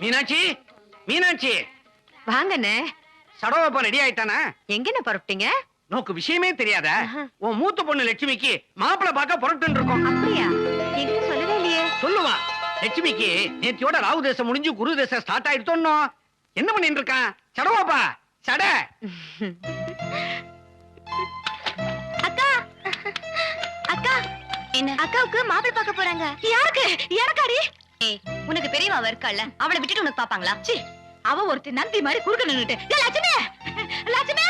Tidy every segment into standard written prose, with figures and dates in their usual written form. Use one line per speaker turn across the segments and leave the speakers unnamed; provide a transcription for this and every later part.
மீனாட்சி, மீனாட்சி
வாங்கண்ணே.
சடவப்பா ரெடி ஆயிட்டானா?
எங்கண்ணே புறப்பட்டீங்க?
நோக்கு விஷயமே தெரியாத உன் மூத்த பொண்ணு லட்சுமிக்கு மாப்பிளை பார்க்க புறப்பட்டு இருக்கோம்.
அப்படியா? என்கிட்ட சொல்லவே இல்லையே.
சொல்லுவா. லட்சுமிக்கு நேத்தியோட ராகு தேசம் முடிஞ்சு குரு தேசம் ஸ்டார்ட் ஆயிடுத்தோன்னோ. என்ன பண்ணிட்டு இருக்கான் சடவாப்பா? சட
அக்கா, அக்கா, என்ன அக்காவுக்கு மாப்பிளை பார்க்க போறாங்க. யாருக்கு? எனக்காடி? ஏய், உனக்கு பெரியவா இருக்கால, அவளை விட்டுட்டு உனக்கு பாப்பாங்களா? சி, அவ ஒருத்தி நந்தி மாதிரி குறுக்க நின்னுட்டு. லட்சுமி, லட்சுமி,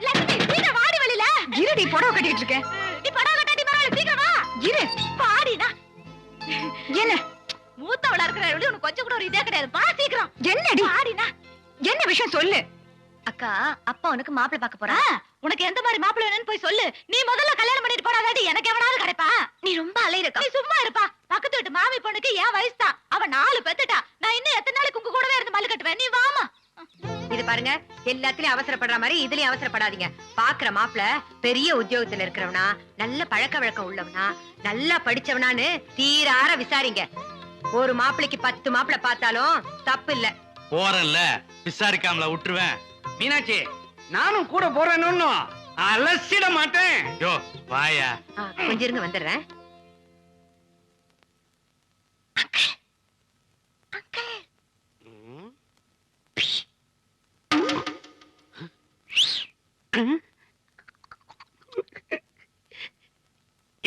லட்சுமி, சீக்கிரம் வாடி வெளியில. இருடி, புடவை கட்டிட்டு இருக்கேன். நீ புடவை கட்டாட்டி பரவாயில்ல, சீக்கிரம் வா. இரு, பாடினா. என்ன மூத்தவளா இருக்கிற உனக்கு கொஞ்சம் கூட ஒரு இதே கிடையாது. வா சீக்கிரம். என்னடி பாடினா? என்ன விஷயம் சொல்லு. அக்கா, அப்பா உனக்கு மாப்பிளை பார்க்க போறா. உனக்கு எந்த மாதிரி மாப்பிளை வேணும்னு போய் சொல்லு. நீ முதல்ல கல்யாணம் பண்ணிட்டு போறாதாடி எனக்கு எவனாவது கிடைப்பா? நீ ரொம்ப அலையிறக்கா. நீ சும்மா இருப்பா. பக்கத்து வீட்டு மாமி பொண்ணுக்கு என் வயசு தான். அவ 4 பெத்துட்டா. நான் இன்னும் எத்தனை நாளைக்கு உங்க கூடவே இருந்து மல்லு கட்டுவேன்? நீ வாமா. இது பாருங்க, எல்லாத்துலயும் அவசரப்படுற மாதிரி இதுலயும் அவசரப்படாதீங்க. பாக்குற மாப்பிள பெரிய உத்தியோகத்துல இருக்கிறவனா, நல்ல பழக்க வழக்கம் உள்ளவனா, நல்லா படிச்சவனான்னு தீரார விசாரிங்க. ஒரு மாப்பிளைக்கு 10 மாப்பிளை பார்த்தாலும் தப்பு இல்ல.
போறேன்ல, விசாரிக்காமல விட்டுருவேன்.
மீனாட்சி, நானும் கூட போறேன்னு அலசிட மாட்டேன்.
யோ வாயா.
கொஞ்சம் இருங்க, வந்துடுறேன்.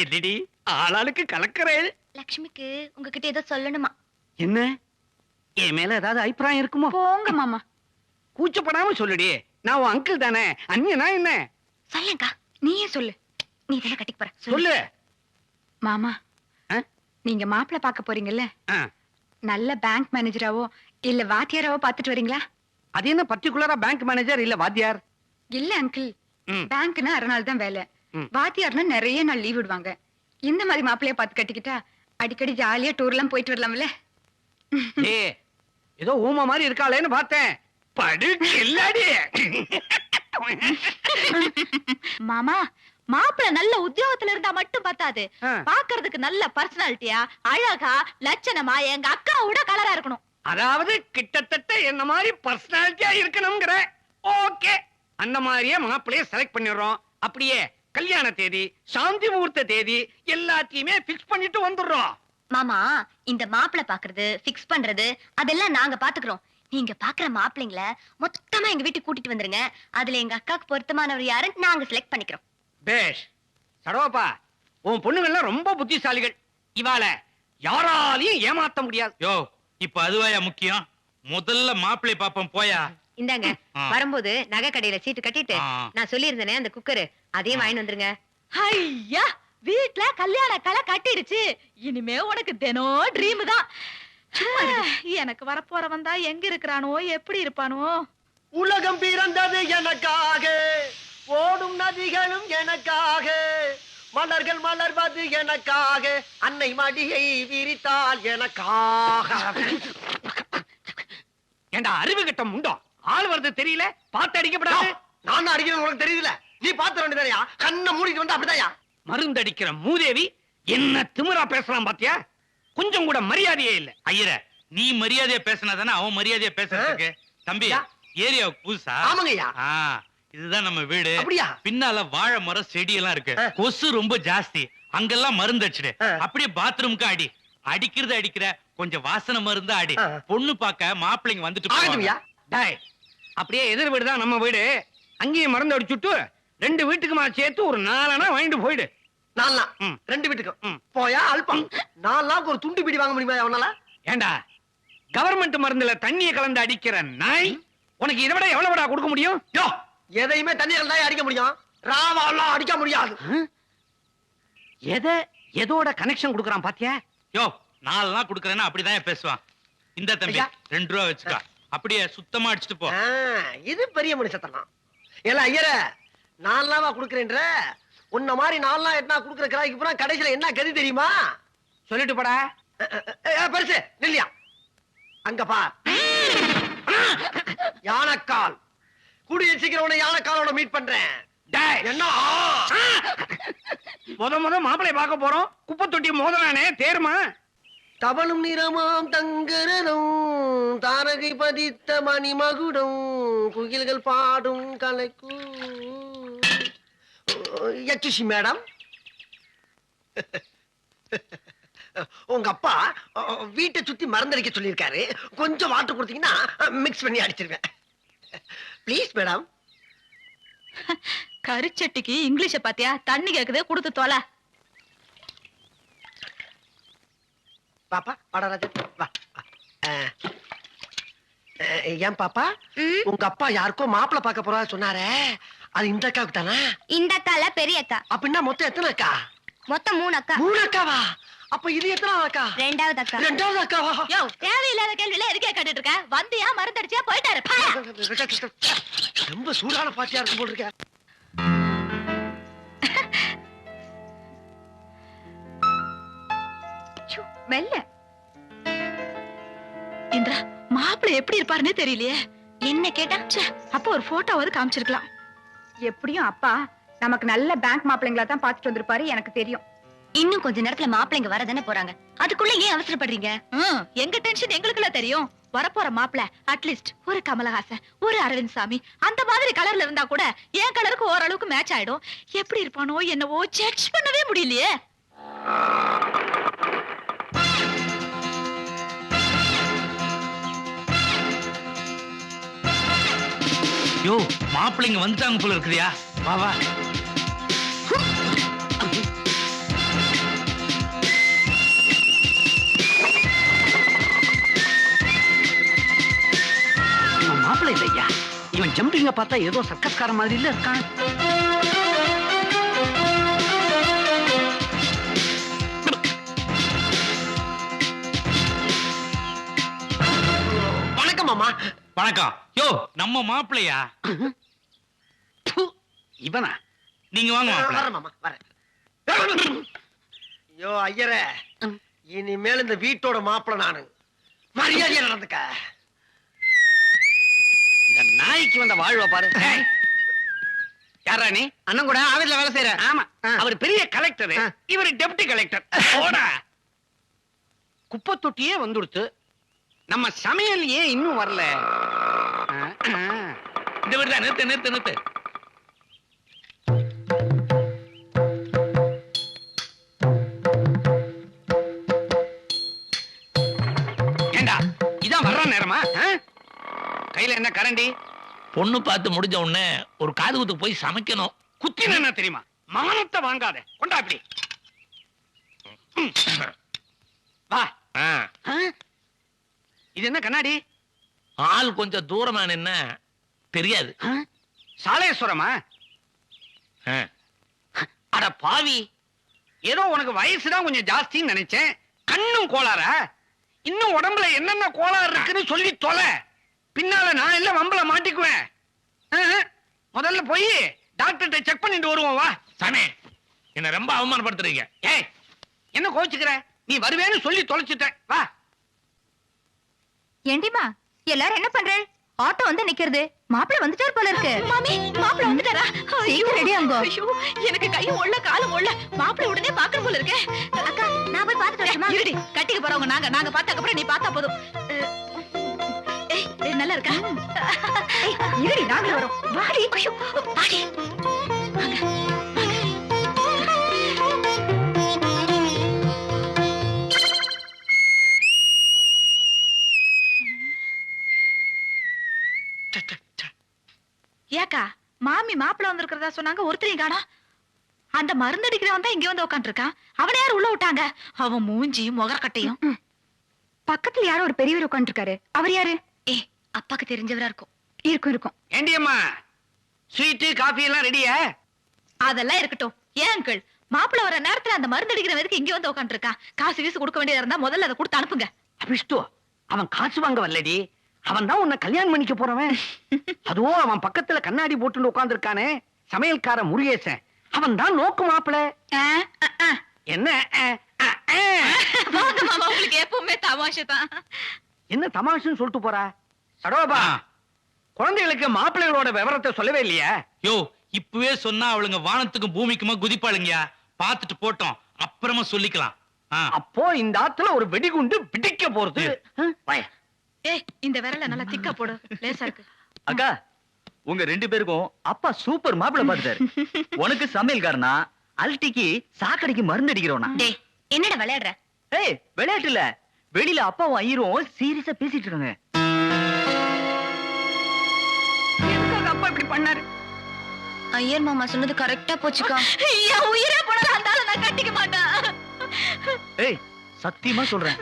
என்னடி ஆளாளுக்கு கலக்கிறேன்?
லட்சுமிக்கு உங்ககிட்ட ஏதோ சொல்லணுமா?
என்ன? என் மேல ஏதாவது அபிப்பிராயம் இருக்குமோ?
போங்க மாமா.
கூச்சப்படாம சொல்லுடி. நான் உன் அங்கிள் தானே, அண்ணியனா என்ன?
சொல்லுங்கா, நீயே சொல்லு. நீ தானே கட்டிக்க போற,
சொல்லு.
மாமா, நீங்க மாப்பிளை பார்க்க போறீங்கல்ல, நல்ல பேங்க் மேனேஜராவோ இல்ல வாத்தியாராவோ பாத்துட்டு வரீங்களா?
அது என்ன பர்டிகுலரா பேங்க் மேனேஜர் இல்ல வாத்தியார்?
இல்ல அங்கிள், பேங்க்னா 6 நாள் தான் வேலை, வாத்தியார்னா நிறைய நாள் லீவ் விடுவாங்க. இந்த மாதிரி மாப்பிளைய பார்த்து கட்டிக்கிட்டா அடிக்கடி ஜாலியா டூர் எல்லாம் போயிட்டு வரலாம்ல.
ஏதோ ஊமை மாதிரி இருக்காளேன்னு பார்த்தேன். படுக்கில்லாடி.
மாமா, மாப்பிள நல்ல உத்தியோகத்துல இருந்தா மட்டும் பத்தாது, பாக்குறதுக்கு நல்ல பர்சனாலிட்டியா, அழகா, லட்சணமா எங்க அக்காவோட கலரா இருக்கணும்.
அதாவது கிட்டத்தட்ட என்ன மாதிரி பர்சனாலிட்டியா இருக்கணும்ங்கற. ஓகே, அந்த மாதிரியே மாப்பிளைய செலக்ட் பண்ணிடுறோம். அப்படியே கல்யாண தேதி, சாந்தி முகூர்த்த தேதி எல்லாத்தையுமே பிக்ஸ் பண்ணிட்டு வந்துடுறோம்.
மாமா, இந்த மாப்பிள பாக்குறது, பிக்ஸ் பண்றது அதெல்லாம் நாங்க பாத்துக்கிறோம். நீங்க பாக்குற மாப்பிளைங்கள மொத்தமா எங்க வீட்டுக்கு கூட்டிட்டு வந்துருங்க. அதுல எங்க அக்காக்கு பொருத்தமானவர் யாருன்னு நாங்க செலக்ட் பண்ணிக்கிறோம்.
பேஷ். சடவாப்பா, உன் பொண்ணுங்கள்லாம் ரொம்ப புத்திசாலிகள். இவாள யாராலையும் ஏமாத்த முடியாது.
யோ, இப்ப அதுவாயா முக்கியம்? முதல்ல மாப்பிளை பாப்போம் போயா.
இந்தாங்க, வரும்போது நகை கடையில சீட்டு கட்டிட்டு நான் சொல்லியிருந்தேனே அந்த குக்கரு, அதையும் வாங்கி வந்துருங்க. ஐயா, வீட்ல கல்யாண கலை கட்டிடுச்சு. இனிமே உனக்கு தினம் ட்ரீம் தான். எனக்கு வரப்போறவன் தான் எங்க இருக்கிறானோ, எப்படி இருப்பானோ.
உலகம் பிறந்தது எனக்காக, ஓடும் நதிகளும் எனக்காக, மலர்கள் மலர்வது எனக்காக, அன்னை மடியை விரித்தால் எனக்காக.
ஏண்டா அறிவு கட்டம் உண்டோ? ஆள் வருது தெரியல, பார்த்து அடிக்கப்படாது.
நான் அடிக்கிறது உனக்கு தெரியுதுல, நீ பார்த்து வேண்டியதாயா? கண்ணை மூடிட்டு வந்து அப்படிதாயா
மருந்து அடிக்கிற மூதேவி. என்ன திமிரா பேசலாம் பாத்தியா? கொஞ்சம் கூட மரியாதையே இல்ல.
ஐயர, நீ மரியாதையா பேசினாதானே அவன் மரியாதையா பேசுறதுக்கு. தம்பி, ஏரியாவுக்கு புதுசா?
ஆமாங்கய்யா.
இதுதான் நம்ம வீடு.
அப்படியா?
பின்னால வாழை மரம் செடி எல்லாம் இருக்கு. கொசு ரொம்ப ஜாஸ்தி. அங்கெல்லாம் மருந்து அடிச்சிடு. அப்படியே பாத்ரூமுக்கு அடி. அடிக்கிறது அடிக்கிற, கொஞ்சம் வாசனை மருந்து அடி. பொண்ணு பாக்க மாப்பிள்ளைங்க வந்துட்டு போவாங்க.
டேய், அப்படியே எதிர் வீடு தான் நம்ம வீடு. அங்கேயும் மருந்து அடிச்சுட்டு 2 வீட்டுக்குமா சேர்த்து ஒரு 4 அணா வாங்கிட்டு போயிடு.
4 2 வீட்டுக்கும் போயா அல்பம். 4 நாளுக்கு ஒரு துண்டு பிடி வாங்க முடியுமா அவனால?
ஏண்டா, கவர்மெண்ட் மருந்துல தண்ணியை கலந்து அடிக்கிற நாய், உனக்கு இதை விட எவ்வளவுடா கொடுக்க முடியும்?
யோ, எதையுமே தண்ணி கலந்தா அடிக்க முடியும், ராவாலாம் அடிக்க முடியாது.
எதோட கனெக்ஷன் கொடுக்கறான் பாத்தியா?
யோ, 4 நாள் கொடுக்கறேன்னா அப்படிதான் பேசுவான். இந்த தம்பி 2 ரூபா வச்சுக்கா. அப்படியே சுத்தமா அடிச்சுட்டு போ.
இது பெரிய மனுஷத்தனம். ஏல ஐயர, 4 நாளா குடுக்கறேன்ற, உன்ன மாதிரி 4 நாள் 8 நாள் குடுக்கற கிராய்க்கு போனா கடைசில என்ன கதி தெரியுமா?
சொல்லிட்டு போடா.
பெருசு நில்லியா, அங்க பா. யானைக்கால். கூடிய சீக்கிரம் உன்னை யானைக்காலோட மீட் பண்றேன். என்ன
முத மாப்பிளை பார்க்க போறோம். குப்பை தொட்டி மோதலானே தேருமா?
தவளும் நிறமாம் தங்கரதும் தாரகை பதித்த மணிமகுடம் குயில்கள் பாடும் கலைக்கு எக்ஸ்கியூஸ் மேடம். உங்க அப்பா வீட்டை சுத்தி மருந்தடிக்க சொல்லியிருக்காரு. கொஞ்சம் வாட்டர் கொடுத்தீங்கன்னா மிக்ஸ் பண்ணி அடிச்சிருவேன். Please madam.
கரிச்சட்டிக்கு இங்கிலீஷ பாத்தியா? தண்ணி கேக்குதே, கொடுத்து தொலை.
பாப்பா வாடா ராஜா வா. ஏன் பாப்பா, உங்க அப்பா யாருக்கோ மாப்பிளை பார்க்க போறா சொன்னாரே, அது இந்த அக்காவுக்கு தானே?
இந்த அக்கால பெரிய அக்கா.
அப்படின்னா மொத்தம் எத்தனை அக்கா?
மொத்தம் 3 அக்கா.
3 அக்காவா? அப்ப இது எத்தனை அக்கா?
2வது அக்கா.
2வது அக்காவா?
யோ, தேவையில்லாத கேள்வியில எதுக்கே கேட்டுட்டு இருக்க? வந்தியா மருந்தடிச்சியா போயிட்டாரு.
ரொம்ப சூடான பாட்டியா இருக்கும் போல் இருக்க.
மெல்ல.
இந்திரா, மாப்பிள்ளை எப்படி இருப்பாருன்னு தெரியலையே. என்ன கேட்டா? அப்ப ஒரு போட்டோவாவது காமிச்சிருக்கலாம்.
எப்படியும் அப்பா நமக்கு நல்ல பேங்க் மாப்பிள்ளைங்களா தான் பாத்துட்டு வந்திருப்பாரு, எனக்கு தெரியும்.
இன்னும் கொஞ்ச நேரத்துல மாப்பிள்ளைங்க வரதானே போறாங்க. அதுக்குள்ள ஏன் அவசரப்படுறீங்க? எங்க டென்ஷன் எங்களுக்குள்ள தெரியும். வரப்போற மாப்பிள்ளை அட்லீஸ்ட் ஒரு கமலஹாசன், ஒரு அரவிந்த் சாமி அந்த மாதிரி கலர்ல இருந்தா கூட என் கலருக்கு ஓரளவுக்கு மேட்ச் ஆயிடும். எப்படி இருப்பானோ என்னவோ ஜட்ஜ் பண்ணவே முடியலையே.
யோ, மாப்பிள்ளைங்க வந்துட்டாங்க போல இருக்குறியா? வா வா.
மாப்பிள்ளை இல்லையா? இவன் ஜம்பிங்க பார்த்தா ஏதோ சர்க்கஸ்கார மாதிரி இல்ல இருக்கான்.
வணக்கம் மாமா.
வணக்கம். யோ, நம்ம மாப்பிள்ளையா?
இவனா?
நீங்க வாங்க மாப்பிள்ளை.
வரேன் மாமா, வரேன். ஐயோ ஐயரே, இனிமேல் இந்த வீட்டோட மாப்பிள்ளை நானு. மரியாதையா நடந்துக்க.
இந்த நாய்க்கு வந்த வாழ்வ பாரு. யாரா நீ?
அண்ணன் கூட ஆபீஸ்ல வேலை செய்யற.
ஆமா, அவர் பெரிய கலெக்டர், இவர் டெப்டி கலெக்டர். போடா. குப்பை தொட்டியே வந்துடுத்து, நம்ம சமையல் ஏன் இன்னும் வரல?
இந்த வீடு தான். நிறுத்து நிறுத்து நிறுத்து.
ஏண்டா, இதான் வர்ற நேரமா? கையில என்ன கரண்டி?
பொண்ணு பார்த்து முடிஞ்ச உடனே ஒரு காது குத்துக்கு போய் சமைக்கணும்.
குத்தின என்ன தெரியுமா? மானத்தை வாங்காத. கொண்டா அப்படி. வா. இது என்ன கண்ணாடி?
ஆள் கொஞ்சம் தூரமா நின்ன தெரியாது.
சாலேஸ்வரமா? அட பாவி, ஏதோ உனக்கு வயசுதான் கொஞ்சம் ஜாஸ்தின்னு நினைச்சேன். கண்ணும் கோளாறா? இன்னும் உடம்புல என்னென்ன கோளாறு இருக்குன்னு சொல்லி தொலை. பின்னால நான் இல்ல வம்பல மாட்டிக்குவேன். முதல்ல போய் டாக்டர்கிட்ட செக் பண்ணிட்டு வருவோம். வா.
சாமி, என்ன ரொம்ப அவமானப்படுத்துறீங்க.
ஏய், என்ன கோச்சுக்கிற? நீ வருவேன்னு சொல்லி தொலைச்சிட்டேன். வா.
ஏண்டிமா, எல்லாரும் என்ன பண்ற? ஆட்டோ வந்து நிக்கிறது. மாப்பிள்ளை வந்துட்டார் போல இருக்கு.
மாமி, மாப்பிள்ளை வந்துட்டாரா?
சீக்கிரம் ரெடி ஆங்கோ.
ஐயோ, எனக்கு கையும் ஒல்ல காலும் ஒல்ல. மாப்பிள்ளை உடனே பாக்கணும் போல இருக்கே.
அக்கா, நான் போய் பாத்துட்டு வரட்டுமா?
இருடி, கட்டிக்க போறவங்க நாங்க பார்த்ததுக்கு அப்புறம் நீ பார்த்தா போதும். ஏய், நல்லா இருக்கா?
இருடி, நாங்களும் வரோம்.
வாடி. ஐயோ, வாடி. வாங்க, வாங்க. ஏக்கா, மாமி மாப்பிள்ள வந்திருக்கிறதா சொன்னாங்க, ஒருத்தரையும் காணோம். அந்த மருந்தடிக்கிறவன் தான் இங்க வந்து உட்காந்துருக்கான். அவனை யாரு உள்ள விட்டாங்க? அவன் மூஞ்சியும் முகக்கட்டையும்.
பக்கத்துல யாரோ ஒரு பெரியவர் உட்காந்துருக்காரு. அவர் யாரு?
ஏ, அப்பாக்கு தெரிஞ்சவரா இருக்கும்.
இருக்கும் இருக்கும்.
ஏண்டியம்மா, ஸ்வீட்டு காஃபி எல்லாம் ரெடியா?
அதெல்லாம் இருக்கட்டும். ஏன் அங்கிள், மாப்பிள்ள வர நேரத்துல அந்த மருந்தடிக்கிறவனுக்கு இங்க வந்து உட்காந்துருக்கான். காசு வீசு கொடுக்க வேண்டியதா இருந்தா முதல்ல அதை கொடுத்து அனுப்புங்க.
அபிஷ்டு, அவன் காசு வாங்க வரலடி. அவன் தான் உன்னை கல்யாணம் பண்ணிக்க போறவன். அதுவும் அவன் பக்கத்துல கண்ணாடி போட்டு உட்கார்ந்துருக்கானே, சமையல்கார முருகேசன். அவன் தான் நோக்கு மாப்பிள. என்ன?
வாங்க மாமா, உங்களுக்கு எப்பவுமே தமாஷை தான்.
என்ன தமாஷுன்னு சொல்லிட்டு போறா? சடோபா, குழந்தைகளுக்கு மாப்பிள்ளைகளோட விவரத்தை சொல்லவே இல்லையா?
யோ, இப்பவே சொன்னா அவளுங்க வானத்துக்கும் பூமிக்குமா குதிப்பாளுங்கயா. பாத்துட்டு போட்டோம், அப்புறமா சொல்லிக்கலாம்.
அப்போ இந்த ஆத்துல ஒரு வெடிகுண்டு பிடிக்க போறது.
ஏய் இந்த விரல நல்லா திக்கா போடு, லேசா இருக்கு.
அக்கா உங்க 2 பேருக்கும் அப்பா சூப்பர் மாப்பிளை பார்த்துட்டாரு. உனக்கு சமையல்காரனா, அல்டிக்கு சாக்கடைக்கு மருந்து அடிக்கிறோனா.
டேய் என்னடா விளையாடுற?
ஏய் விளையாட்டு இல்ல, வெளியில அப்பாவும் ஐயரும் சீரியஸா பேசிட்டு இருக்காங்க.
எதுக்காக அப்பா இப்படி பண்ணாரு?
ஐயர் மாமா சொன்னது கரெக்டா போச்சுக்கா. என் உயிரே போனாலும் அந்த ஆளை நான் கட்டிக்க மாட்டேன்.
ஏய் சத்தியமா சொல்றேன்,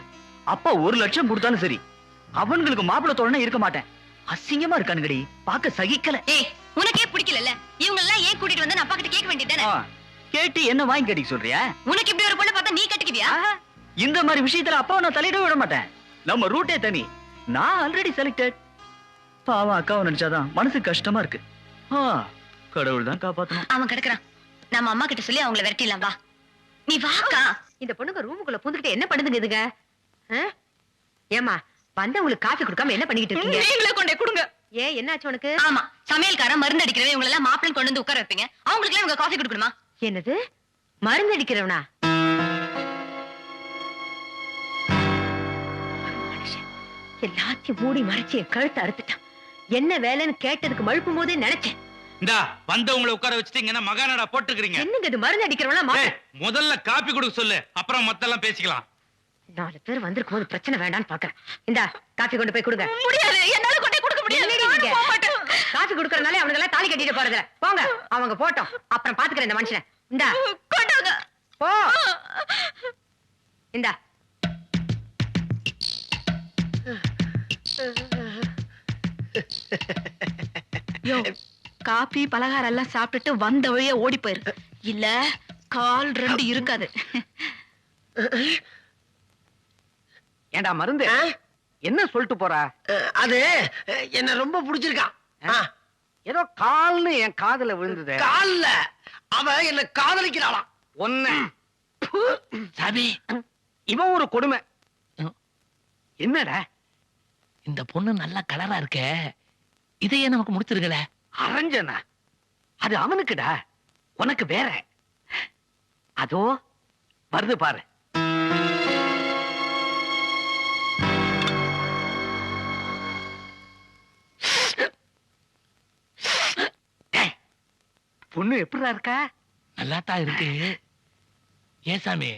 அப்பா 1 லட்சம் கொடுத்தாலும் சரி அவங்களுக்கு மாப்பிளை தோழனா இருக்க மாட்டேன். அசிங்கமா இருக்கானுங்கடி, பார்க்க சகிக்கல.
ஏய் உனக்கே பிடிக்கல, இவங்க எல்லாம் ஏன் கூட்டிட்டு வந்து அப்பா கிட்ட கேட்க வேண்டியதானே?
கேட்டு என்ன வாங்கி கட்டிக்க சொல்றியா?
உனக்கு இப்படி ஒரு பொண்ணு பார்த்தா நீ கட்டிக்குவியா?
இந்த மாதிரி விஷயத்துல அப்பாவை நான் தலையிட விட மாட்டேன். நம்ம ரூட்டே தனி, நான் ஆல்ரெடி செலக்டட். பாவம் அக்காவை நினைச்சாதான் மனசு கஷ்டமா இருக்கு. கடவுள் தான் காப்பாத்தணும்.
அவன் கிடக்குறான், நம்ம அம்மா கிட்ட சொல்லி அவங்கள விரட்டிடலாம். வா நீ வாக்கா.
இந்த பொண்ணுங்க ரூமுக்குள்ள புந்துக்கிட்டு என்ன பண்ணுதுங்க இதுங்க? ஏமா வந்தவங்களுக்கு காஃபி கொடுக்காம என்ன பண்ணிக்கிட்டு இருக்கீங்க?
நீங்களே கொண்டே கொடுங்க.
ஏன் என்னாச்சு உனக்கு?
ஆமா சமையல்காரன் மருந்து அடிக்கிறவங்க இவங்க எல்லாம் மாப்பிள்ளை கொண்டு வந்து உட்கார வைப்பீங்க, அவங்களுக்கு எல்லாம் இவங்க காஃபி கொடுக்கணுமா?
என்னது மருந்து அடிக்கிறவனா? எல்லாத்தையும் மூடி மறைச்சு என் கழுத்தை அறுத்துட்டான். என்ன வேலைன்னு கேட்டதுக்கு மழுப்பும் போதே நினைச்சேன்.
இந்தா வந்தவங்களை உட்கார வச்சுட்டு இங்க மகாநாடா போட்டுக்கிறீங்க.
என்னங்க இது மருந்து அடிக்கிறவனா?
முதல்ல காப்பி கொடுக்க சொல்லு, அப்புறம் மத்தெல்லாம் பேசிக்கலாம்.
4 பேர் வந்திருக்கும் போது பிரச்சனை வேண்டான்னு பாக்குறேன். இந்தா காஃபி கொண்டு போய் கொடுங்க.
முடியாது, என்னால கொண்டே கொடுக்க முடியாது.
காஃபி குடுக்கறதுனால அவனுங்க எல்லாம் தாலி கட்டிட்டு போறதுல போங்க. அவங்க போட்டோம், அப்புறம் பாத்துக்கிறேன் இந்த மனுஷனை. இந்தா
கொண்டாங்க
போ. இந்தா
யோ காபி பலகாரம் எல்லாம் சாப்பிட்டுட்டு வந்த வழியே ஓடி போயிரு, இல்ல கால் 2 இருக்காது.
ஏண்டா மருந்து என்ன சொல்லிட்டு போறா?
அது என்ன ரொம்ப பிடிச்சிருக்கான்.
ஏதோ கால்னு என் காதுல விழுந்தது.
கால்ல அவ என்ன காதலிக்கிறாளாம்.
ஒன்ன சாமி, இவன் ஒரு கொடுமை. என்னடா
இந்த பொண்ணு நல்லா கலரா இருக்க, இதையே நமக்கு முடிச்சிருக்கல.
அரஞ்சனா அது அவனுக்குடா, உனக்கு வேற. அதோ வருது பாரு. பொண்ணு எப்படிடா இருக்கா?
நல்லாத்தான் இருக்கு. ஏசாமி,